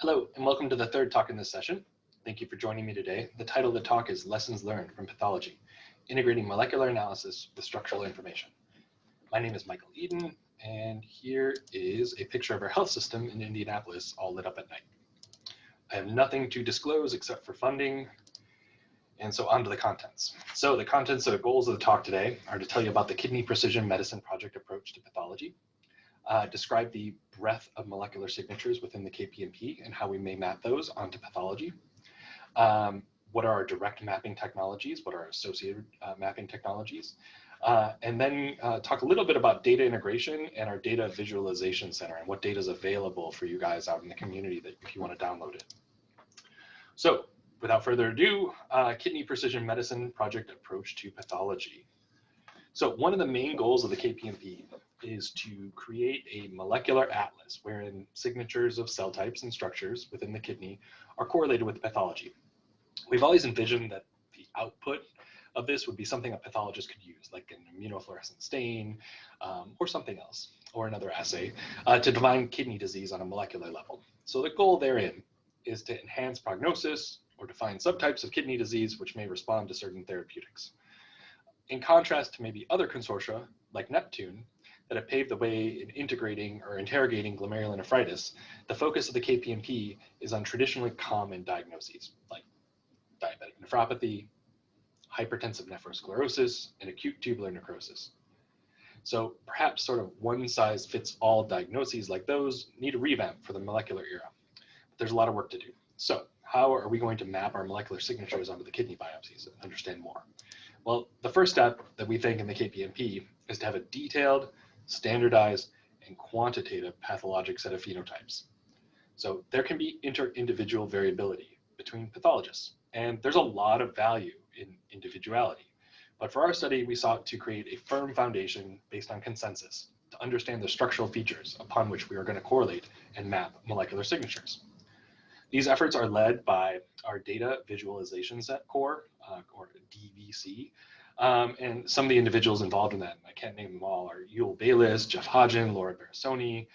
Hello, and welcome to the third talk in this session. Thank you for joining me today. The title of the talk is Lessons Learned from Pathology, Integrating Molecular Analysis with Structural Information. My name is Michael Eden, and here is a picture of our health system in Indianapolis, all lit up at night. I have nothing to disclose except for funding, and so on to the contents. So the contents or the goals of the talk today are to tell you about the Kidney Precision Medicine Project approach to pathology, describe the breadth of molecular signatures within the KPMP and how we may map those onto pathology. What are our direct mapping technologies? What are our associated mapping technologies? And then talk a little bit about data integration and our data visualization center and what data is available for you guys out in the community that if you want to download it. So without further ado, Kidney Precision Medicine Project approach to pathology. So one of the main goals of the KPMP is to create a molecular atlas wherein signatures of cell types and structures within the kidney are correlated with pathology. We've always envisioned that the output of this would be something a pathologist could use, like an immunofluorescent stain or something else, or another assay, to define kidney disease on a molecular level. So the goal therein is to enhance prognosis or define subtypes of kidney disease which may respond to certain therapeutics. In contrast to maybe other consortia, like Neptune, that have paved the way in integrating or interrogating glomerulonephritis, the focus of the KPMP is on traditionally common diagnoses, like diabetic nephropathy, hypertensive nephrosclerosis, and acute tubular necrosis. So perhaps sort of one-size-fits-all diagnoses like those need a revamp for the molecular era. But there's a lot of work to do. So how are we going to map our molecular signatures onto the kidney biopsies and understand more? Well, the first step that we think in the KPMP is to have a detailed, standardized, and quantitative pathologic set of phenotypes. So there can be inter-individual variability between pathologists, and there's a lot of value in individuality. But for our study, we sought to create a firm foundation based on consensus to understand the structural features upon which we are going to correlate and map molecular signatures. These efforts are led by our Data Visualization Set Core, or DVC, and some of the individuals involved in that, and I can't name them all, are Yul Baylis, Jeff Hodgen, Laura Barasoni,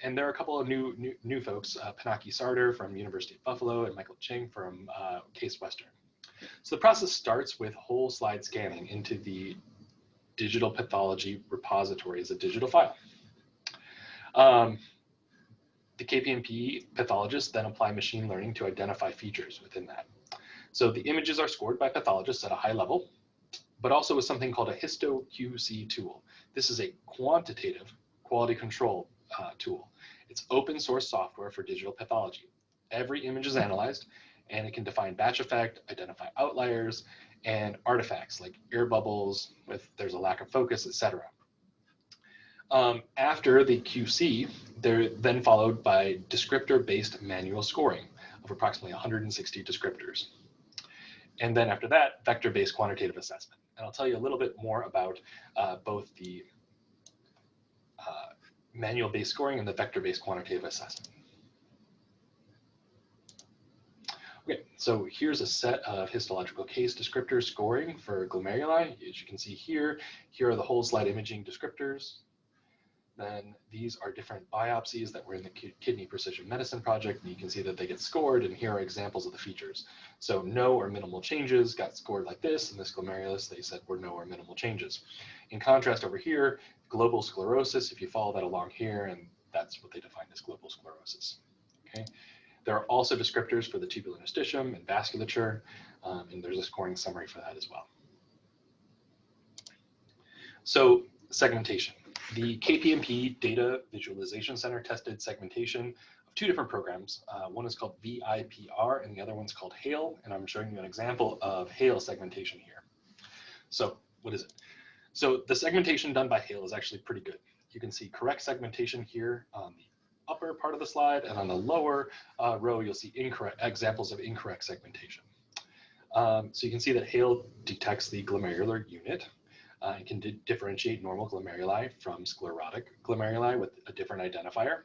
and there are a couple of new folks, Pinaki Sarder from University of Buffalo and Michael Ching from Case Western. So the process starts with whole slide scanning into the digital pathology repository as a digital file. The KPMP pathologists then apply machine learning to identify features within that. So the images are scored by pathologists at a high level, but also with something called a HistoQC tool. This is a quantitative quality control tool. It's open source software for digital pathology. Every image is analyzed, and it can define batch effect, identify outliers, and artifacts like air bubbles, if there's a lack of focus, etc. After the QC, they're then followed by descriptor-based manual scoring of approximately 160 descriptors. And then after that, vector-based quantitative assessment. And I'll tell you a little bit more about both the manual-based scoring and the vector-based quantitative assessment. Okay, so here's a set of histological case descriptors scoring for glomeruli. As you can see here, here are the whole slide imaging descriptors. Then these are different biopsies that were in the Kidney Precision Medicine Project, and you can see that they get scored, and here are examples of the features. So no or minimal changes got scored like this, and this glomerulus, they said were no or minimal changes. In contrast over here, global sclerosis, if you follow that along here, and that's what they defined as global sclerosis, okay? There are also descriptors for the tubular interstitium and vasculature, and there's a scoring summary for that as well. So segmentation. The KPMP Data Visualization Center tested segmentation of two different programs. One is called VIPR and the other one's called HALE, and I'm showing you an example of HALE segmentation here. So what is it? So the segmentation done by HALE is actually pretty good. You can see correct segmentation here on the upper part of the slide, and on the lower row, you'll see incorrect examples of incorrect segmentation. So you can see that HALE detects the glomerular unit. It can differentiate normal glomeruli from sclerotic glomeruli with a different identifier.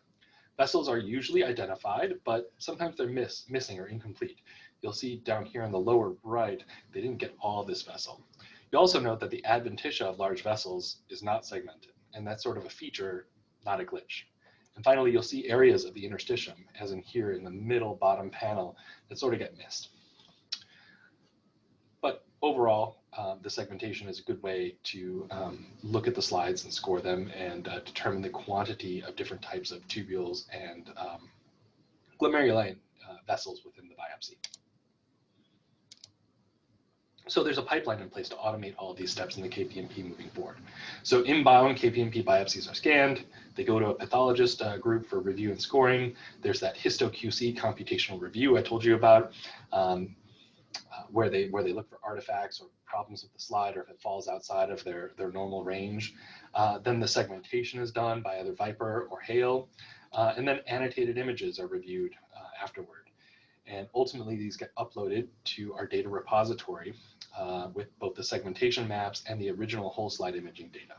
Vessels are usually identified, but sometimes they're missing or incomplete. You'll see down here on the lower right, they didn't get all this vessel. You also note that the adventitia of large vessels is not segmented, and that's sort of a feature, not a glitch. And finally, you'll see areas of the interstitium, as in here in the middle bottom panel, that sort of get missed. But overall, the segmentation is a good way to look at the slides and score them and determine the quantity of different types of tubules and glomeruli vessels within the biopsy. So there's a pipeline in place to automate all of these steps in the KPMP moving forward. So inbound KPMP biopsies are scanned. They go to a pathologist group for review and scoring. There's that histo-QC computational review I told you about, where they look for artifacts or problems with the slide, or if it falls outside of their normal range. Then the segmentation is done by either Viper or Hale, and then annotated images are reviewed afterward. And ultimately, these get uploaded to our data repository with both the segmentation maps and the original whole slide imaging data.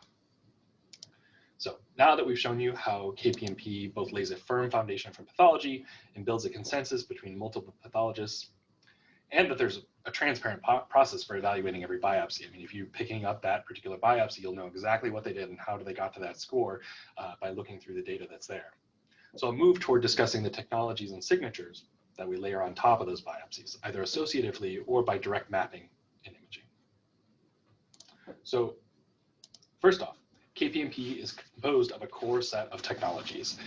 So now that we've shown you how KPMP both lays a firm foundation for pathology and builds a consensus between multiple pathologists, and that there's a transparent process for evaluating every biopsy. I mean, if you're picking up that particular biopsy, you'll know exactly what they did and how they got to that score by looking through the data that's there. So I'll move toward discussing the technologies and signatures that we layer on top of those biopsies, either associatively or by direct mapping and imaging. So first off, KPMP is composed of a core set of technologies.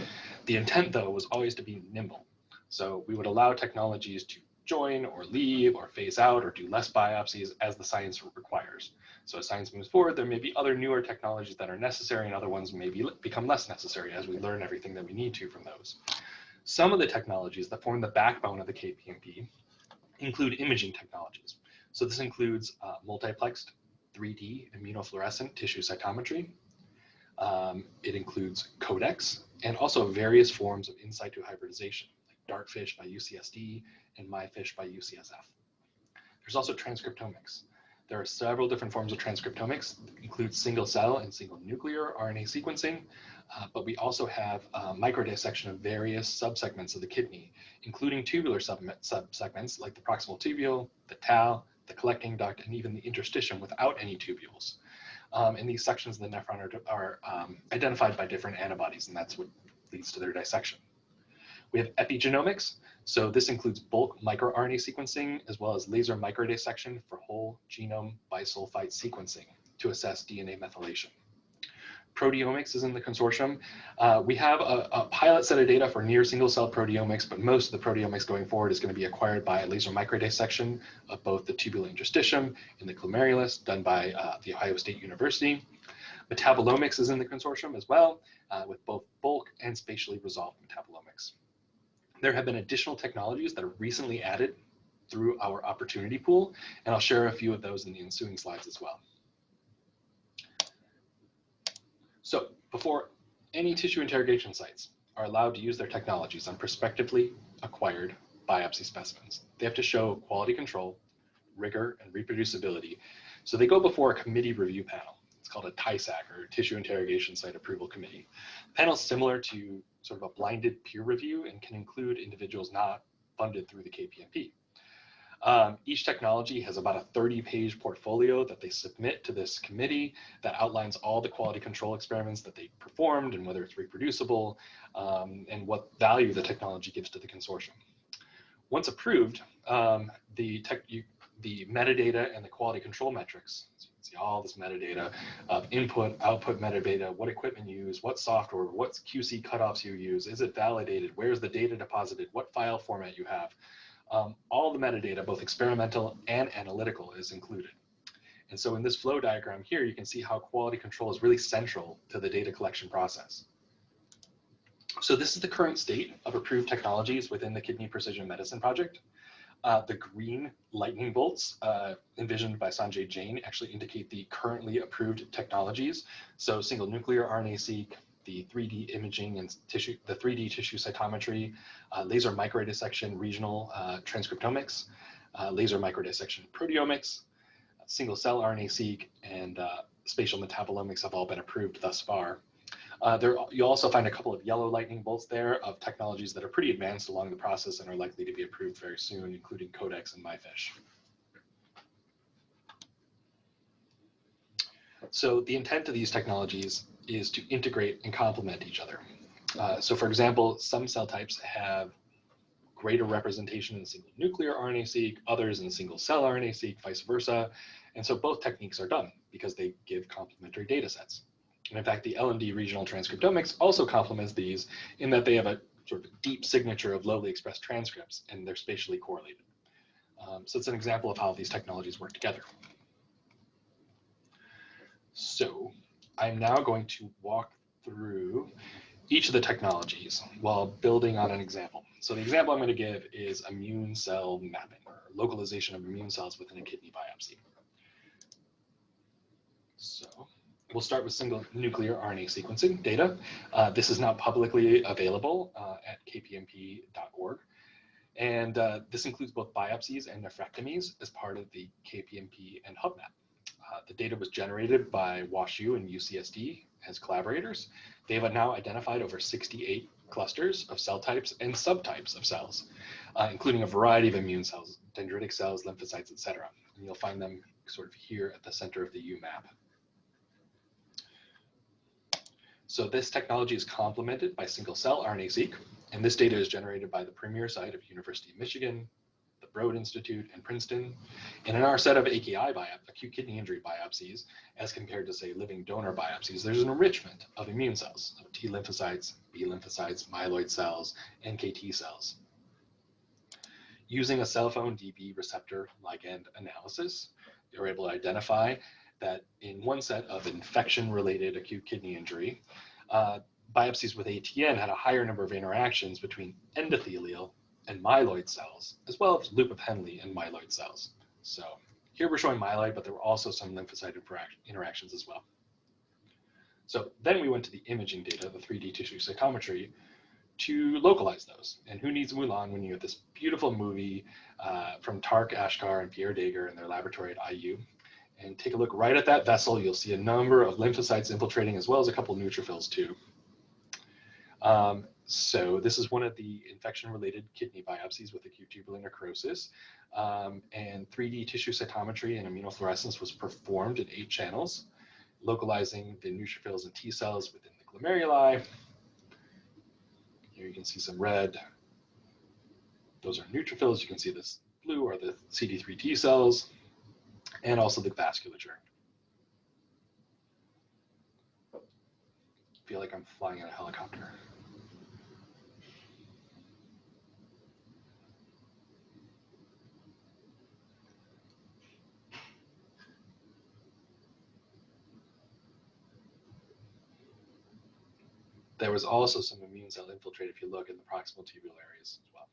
The intent, though, was always to be nimble. So we would allow technologies to join or leave or phase out or do less biopsies as the science requires. So as science moves forward, there may be other newer technologies that are necessary and other ones may become less necessary as we learn everything that we need to from those. Some of the technologies that form the backbone of the KPMP include imaging technologies. So this includes multiplexed 3D immunofluorescent tissue cytometry. It includes codecs and also various forms of in situ hybridization, like Dartfish by UCSD and MyFish by UCSF. There's also transcriptomics. There are several different forms of transcriptomics, include single cell and single nuclear RNA sequencing, but we also have microdissection of various subsegments of the kidney, including tubular subsegments like the proximal tubule, the tau, the collecting duct, and even the interstitium without any tubules. And these sections of the nephron are identified by different antibodies, and that's what leads to their dissection. We have epigenomics. So this includes bulk microRNA sequencing, as well as laser microdissection for whole genome bisulfite sequencing to assess DNA methylation. Proteomics is in the consortium. We have a pilot set of data for near single cell proteomics, but most of the proteomics going forward is going to be acquired by laser microdissection of both the tubular interstitium and the glomerulus done by the Ohio State University. Metabolomics is in the consortium as well, with both bulk and spatially resolved metabolomics. There have been additional technologies that are recently added through our opportunity pool, and I'll share a few of those in the ensuing slides as well. So before any tissue interrogation sites are allowed to use their technologies on prospectively acquired biopsy specimens, they have to show quality control, rigor, and reproducibility. So they go before a committee review panel. It's called a TISAC, or Tissue Interrogation Site Approval Committee. The panel is similar to sort of a blinded peer review and can include individuals not funded through the KPMP. Each technology has about a 30-page portfolio that they submit to this committee that outlines all the quality control experiments that they performed and whether it's reproducible and what value the technology gives to the consortium. Once approved, the metadata and the quality control metrics, so you can see all this metadata of input, output metadata, what equipment you use, what software, what QC cutoffs you use, is it validated, where's the data deposited, what file format you have. All the metadata, both experimental and analytical, is included. And so in this flow diagram here, you can see how quality control is really central to the data collection process. So this is the current state of approved technologies within the Kidney Precision Medicine Project. The green lightning bolts envisioned by Sanjay Jain actually indicate the currently approved technologies. So single nuclear RNA-seq, the 3D imaging and the 3D tissue cytometry, laser microdissection regional transcriptomics, laser microdissection proteomics, single cell RNA-seq, and spatial metabolomics have all been approved thus far. You'll also find a couple of yellow lightning bolts there of technologies that are pretty advanced along the process and are likely to be approved very soon, including Codex and MyFish. So the intent of these technologies is to integrate and complement each other. So for example, some cell types have greater representation in single nuclear RNA-seq, others in single cell RNA-seq, vice versa. And so both techniques are done because they give complementary data sets. And in fact, the LMD regional transcriptomics also complements these in that they have a sort of deep signature of lowly expressed transcripts and they're spatially correlated. So it's an example of how these technologies work together. So I'm now going to walk through each of the technologies while building on an example. So the example I'm going to give is immune cell mapping, or localization of immune cells within a kidney biopsy. So we'll start with single nuclear RNA sequencing data. This is now publicly available at kpmp.org. And this includes both biopsies and nephrectomies as part of the KPMP and HubMap. The data was generated by WashU and UCSD as collaborators. They have now identified over 68 clusters of cell types and subtypes of cells, including a variety of immune cells, dendritic cells, lymphocytes, etc. And you'll find them sort of here at the center of the UMap. So this technology is complemented by single cell RNA-seq, and this data is generated by the premier site of University of Michigan, the Broad Institute, and Princeton. And in our set of AKI acute kidney injury biopsies, as compared to, say, living donor biopsies, there's an enrichment of immune cells, of T lymphocytes, B lymphocytes, myeloid cells, NKT cells. Using a cell phone DB receptor ligand analysis, they were able to identify that in one set of infection-related acute kidney injury, biopsies with ATN had a higher number of interactions between endothelial and myeloid cells, as well as loop of Henle and myeloid cells. So here we're showing myeloid, but there were also some lymphocyte interactions as well. So then we went to the imaging data, the 3D tissue cytometry, to localize those. And who needs Mulan when you have this beautiful movie from Tarek Ashkar and Pierre Dager in their laboratory at IU. And take a look right at that vessel. You'll see a number of lymphocytes infiltrating, as well as a couple neutrophils too. So this is one of the infection-related kidney biopsies with acute tubular necrosis. And 3D tissue cytometry and immunofluorescence was performed in 8 channels, localizing the neutrophils and T cells within the glomeruli. Here you can see some red. Those are neutrophils. You can see this blue are the CD3 T cells, and also the vasculature. I feel like I'm flying in a helicopter. There was also some immune cell infiltrate if you look in the proximal tubule areas as well.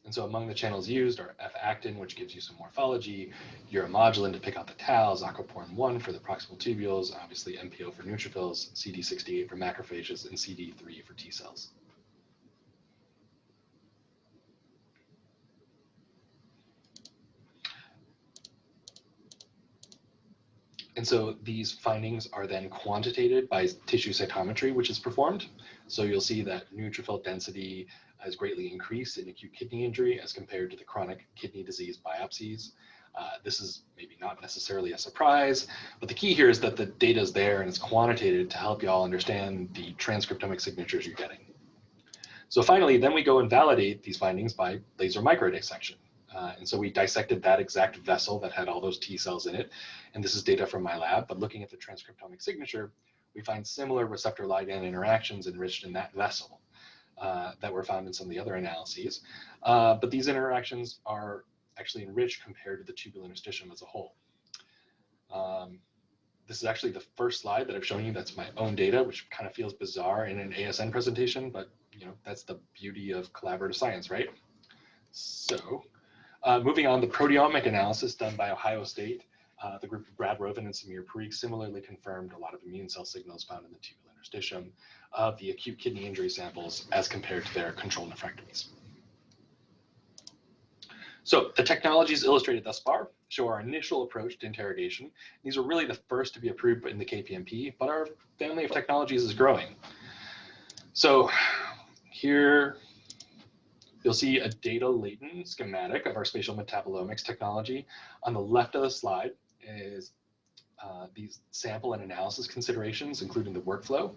And so among the channels used are F-actin, which gives you some morphology, uromodulin to pick out the tau, aquaporin-1 for the proximal tubules, obviously MPO for neutrophils, CD68 for macrophages, and CD3 for T cells. And so these findings are then quantitated by tissue cytometry, which is performed. So you'll see that neutrophil density has greatly increased in acute kidney injury as compared to the chronic kidney disease biopsies. This is maybe not necessarily a surprise, but the key here is that the data is there and it's quantitated to help you all understand the transcriptomic signatures you're getting. So finally, then we go and validate these findings by laser microdissection. And so we dissected that exact vessel that had all those T cells in it. And this is data from my lab, but looking at the transcriptomic signature, we find similar receptor ligand interactions enriched in that vessel that were found in some of the other analyses. But these interactions are actually enriched compared to the tubular interstitium as a whole. This is actually the first slide that I've shown you that's my own data, which kind of feels bizarre in an ASN presentation, but that's the beauty of collaborative science, right? So moving on, the proteomic analysis done by Ohio State, the group of Brad Rovin and Samir Parikh similarly confirmed a lot of immune cell signals found in the tubular interstitium of the acute kidney injury samples as compared to their control nephrectomies. So the technologies illustrated thus far show our initial approach to interrogation. These are really the first to be approved in the KPMP, but our family of technologies is growing. So here you'll see a data latent schematic of our spatial metabolomics technology. On the left of the slide is these sample and analysis considerations, including the workflow.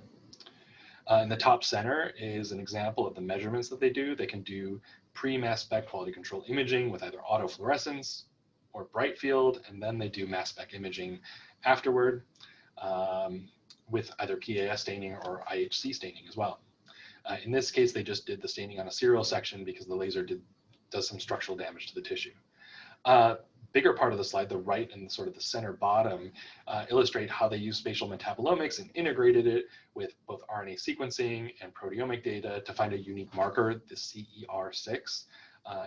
In the top center is an example of the measurements that they do. They can do pre-mass spec quality control imaging with either autofluorescence or bright field, and then they do mass spec imaging afterward with either PAS staining or IHC staining as well. In this case, they just did the staining on a serial section because the laser does some structural damage to the tissue. Bigger part of the slide, the right and sort of the center bottom, illustrate how they use spatial metabolomics and integrated it with both RNA sequencing and proteomic data to find a unique marker, the CER6,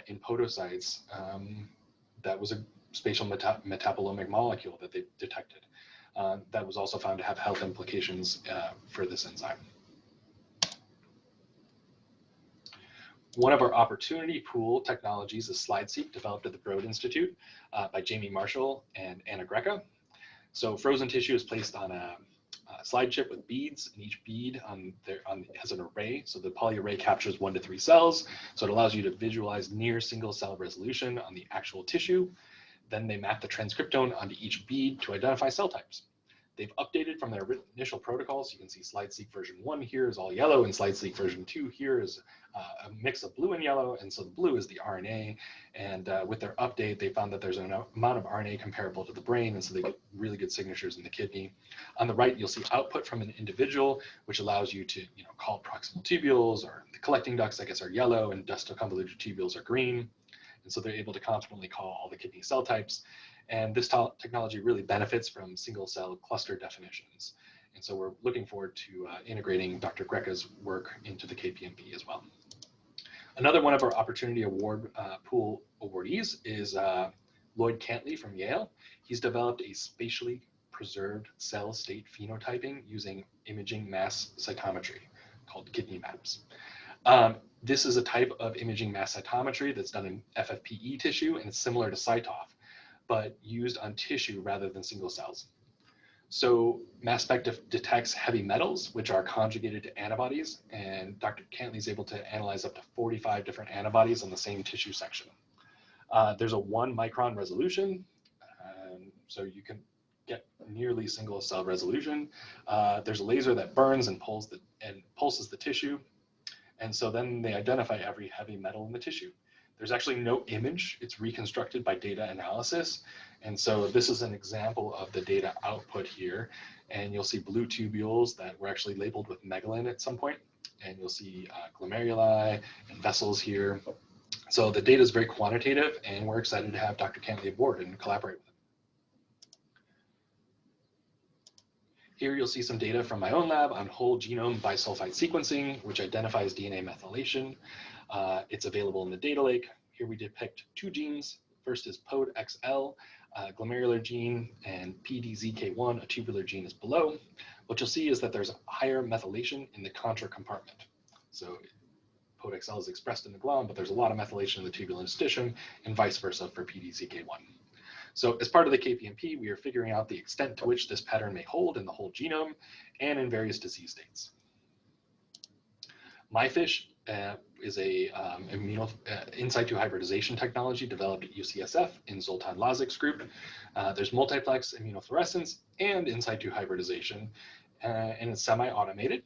in podocytes. That was a spatial metabolomic molecule that they detected. That was also found to have health implications for this enzyme. One of our opportunity pool technologies is SlideSeq, developed at the Broad Institute by Jamie Marshall and Anna Greca. So frozen tissue is placed on a slide chip with beads, and each bead has an array. So the polyarray captures 1 to 3 cells. So it allows you to visualize near single cell resolution on the actual tissue. Then they map the transcriptome onto each bead to identify cell types. They've updated from their initial protocols. You can see SlideSeq version 1 here is all yellow, and SlideSeq version 2 here is a mix of blue and yellow. And so the blue is the RNA. And with their update, they found that there's an amount of RNA comparable to the brain, and so they get really good signatures in the kidney. On the right, you'll see output from an individual, which allows you to call proximal tubules, or the collecting ducts, I guess, are yellow, and ductal convoluted tubules are green. And so they're able to confidently call all the kidney cell types. And this technology really benefits from single cell cluster definitions. And so we're looking forward to integrating Dr. Greca's work into the KPMP as well. Another one of our Opportunity Award Pool awardees is Lloyd Cantley from Yale. He's developed a spatially preserved cell state phenotyping using imaging mass cytometry called kidney maps. This is a type of imaging mass cytometry that's done in FFPE tissue, and it's similar to CyTOF, but used on tissue rather than single cells. So mass spec detects heavy metals, which are conjugated to antibodies, and Dr. Cantley is able to analyze up to 45 different antibodies on the same tissue section. There's a 1 micron resolution, so you can get nearly single cell resolution. There's a laser that burns and pulses the tissue, and so then they identify every heavy metal in the tissue. There's actually no image. It's reconstructed by data analysis. And so this is an example of the data output here. And you'll see blue tubules that were actually labeled with megalin at some point. And you'll see glomeruli and vessels here. So the data is very quantitative, and we're excited to have Dr. Cantley aboard and collaborate with him. Here you'll see some data from my own lab on whole genome bisulfite sequencing, which identifies DNA methylation. It's available in the data lake. Here we depict 2 genes. First is POD-XL, glomerular gene, and PDZK1, a tubular gene, is below. What you'll see is that there's higher methylation in the contra compartment. So POD-XL is expressed in the glom, but there's a lot of methylation in the tubular interstitium, and vice versa for PDZK1. So as part of the KPMP, we are figuring out the extent to which this pattern may hold in the whole genome and in various disease states. MyFish is a in situ hybridization technology developed at UCSF in Zoltan Lazik's group. There's multiplex immunofluorescence and in situ hybridization, and it's semi-automated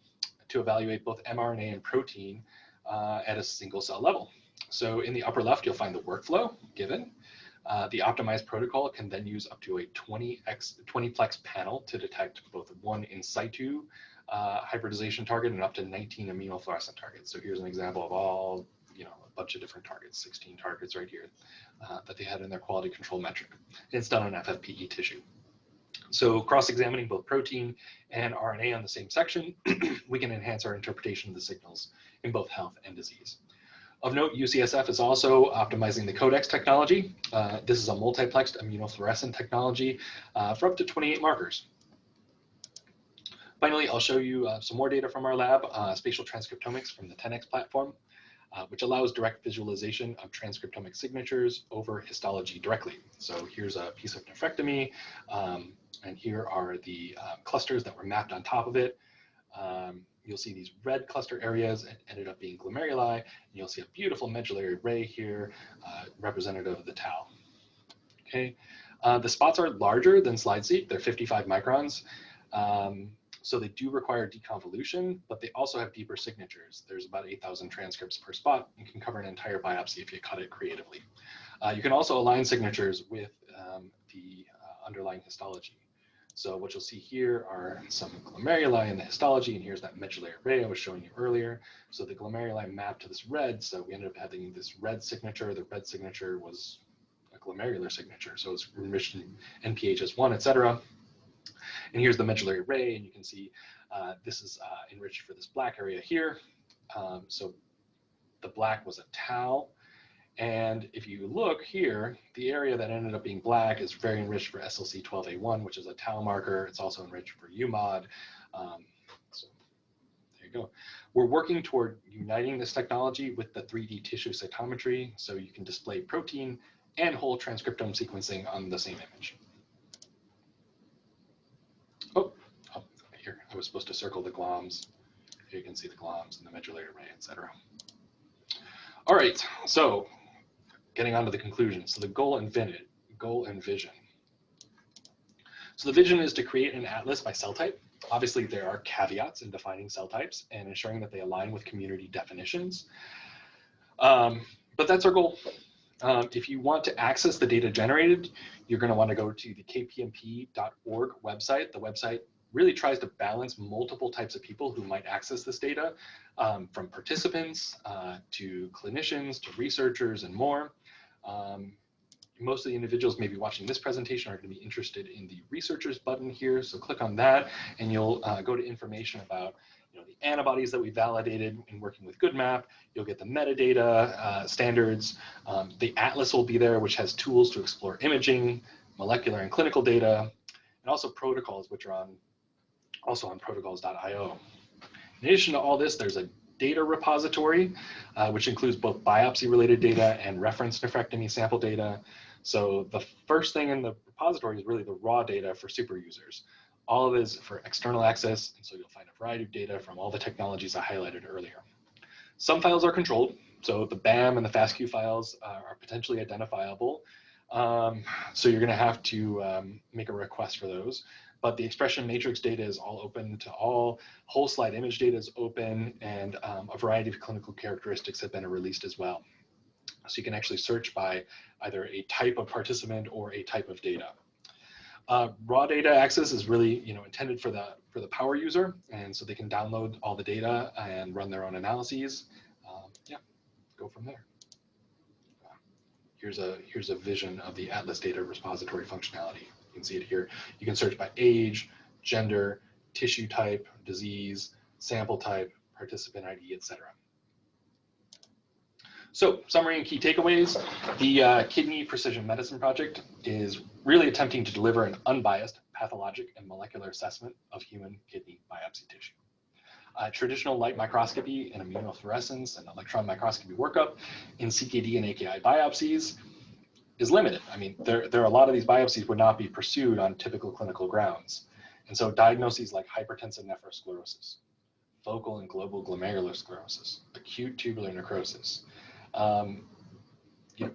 to evaluate both mRNA and protein at a single cell level. So in the upper left, you'll find the workflow given. The optimized protocol can then use up to a 20-plex panel to detect both 1 in situ hybridization target and up to 19 immunofluorescent targets. So here's an example of all, a bunch of different targets, 16 targets right here that they had in their quality control metric. And it's done on FFPE tissue. So cross-examining both protein and RNA on the same section, we can enhance our interpretation of the signals in both health and disease. Of note, UCSF is also optimizing the Codex technology. This is a multiplexed immunofluorescent technology for up to 28 markers. Finally, I'll show you some more data from our lab, spatial transcriptomics from the 10x platform, which allows direct visualization of transcriptomic signatures over histology directly. So here's a piece of nephrectomy, and here are the clusters that were mapped on top of it. You'll see these red cluster areas ended up being glomeruli, and you'll see a beautiful medullary ray here, representative of the tau. Okay, The spots are larger than slide-seq. They're 55 microns. So they do require deconvolution, but they also have deeper signatures. There's about 8,000 transcripts per spot. You can cover an entire biopsy if you cut it creatively. You can also align signatures with the underlying histology. So what you'll see here are some glomeruli in the histology, and here's that medullary array I was showing you earlier. So the glomeruli map to this red, so we ended up having this red signature. The red signature was a glomerular signature, so it's enriched in NPHS1, et cetera. And here's the medullary array, and you can see this is enriched for this black area here. So the black was a tau. And if you look here, the area that ended up being black is very enriched for SLC12A1, which is a tau marker. It's also enriched for UMOD. So there you go. We're working toward uniting this technology with the 3D tissue cytometry, so you can display protein and whole transcriptome sequencing on the same image. Oh, here, I was supposed to circle the gloms. Here you can see the gloms and the medullary array, et cetera. All right, so getting on to the conclusion. So the goal and vision. So the vision is to create an atlas by cell type. Obviously, there are caveats in defining cell types and ensuring that they align with community definitions. But that's our goal. If you want to access the data generated, you're going to want to go to the kpmp.org website. The website really tries to balance multiple types of people who might access this data, from participants to clinicians to researchers and more. Most of the individuals maybe watching this presentation are going to be interested in the researchers button here. So click on that and you'll go to information about the antibodies that we validated in working with GoodMap. You'll get the metadata standards. The atlas will be there, which has tools to explore imaging, molecular and clinical data, and also protocols, which are also on protocols.io. In addition to all this, there's a data repository, which includes both biopsy-related data and reference nephrectomy sample data. So the first thing in the repository is really the raw data for super users. All of it is for external access, and so you'll find a variety of data from all the technologies I highlighted earlier. Some files are controlled, so the BAM and the FASTQ files are potentially identifiable. So you're going to have to make a request for those. But the expression matrix data is all open to all. Whole slide image data is open, and a variety of clinical characteristics have been released as well. So you can actually search by either a type of participant or a type of data. Raw data access is really intended for the power user, and so they can download all the data and run their own analyses. Yeah, go from there. Here's a vision of the Atlas data repository functionality. You can see it here. You can search by age, gender, tissue type, disease, sample type, participant ID, etc. So, summary and key takeaways. The Kidney Precision Medicine Project is really attempting to deliver an unbiased pathologic and molecular assessment of human kidney biopsy tissue. Traditional light microscopy and immunofluorescence and electron microscopy workup in CKD and AKI biopsies is limited. I mean, there are a lot of these biopsies would not be pursued on typical clinical grounds. And so diagnoses like hypertensive nephrosclerosis, focal and global glomerular sclerosis, acute tubular necrosis,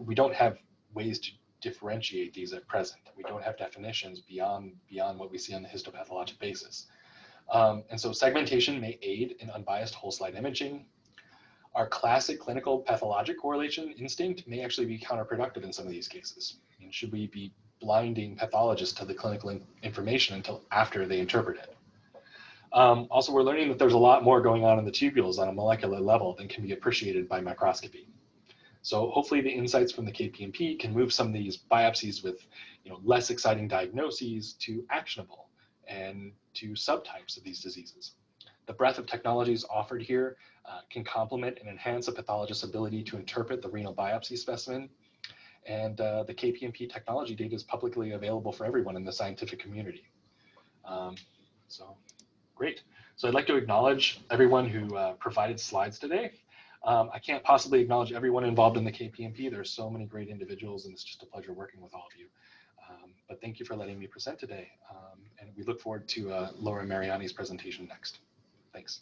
we don't have ways to differentiate these at present. We don't have definitions beyond what we see on the histopathologic basis. And so segmentation may aid in unbiased whole slide imaging. Our classic clinical pathologic correlation instinct may actually be counterproductive in some of these cases. I mean, should we be blinding pathologists to the clinical information until after they interpret it? Also, we're learning that there's a lot more going on in the tubules on a molecular level than can be appreciated by microscopy. So hopefully the insights from the KPMP can move some of these biopsies with less exciting diagnoses to actionable and to subtypes of these diseases. The breadth of technologies offered here can complement and enhance a pathologist's ability to interpret the renal biopsy specimen. And the KPMP technology data is publicly available for everyone in the scientific community. So great. So I'd like to acknowledge everyone who provided slides today. I can't possibly acknowledge everyone involved in the KPMP. There's so many great individuals, and it's just a pleasure working with all of you. But thank you for letting me present today. And we look forward to Laura Mariani's presentation next. Thanks.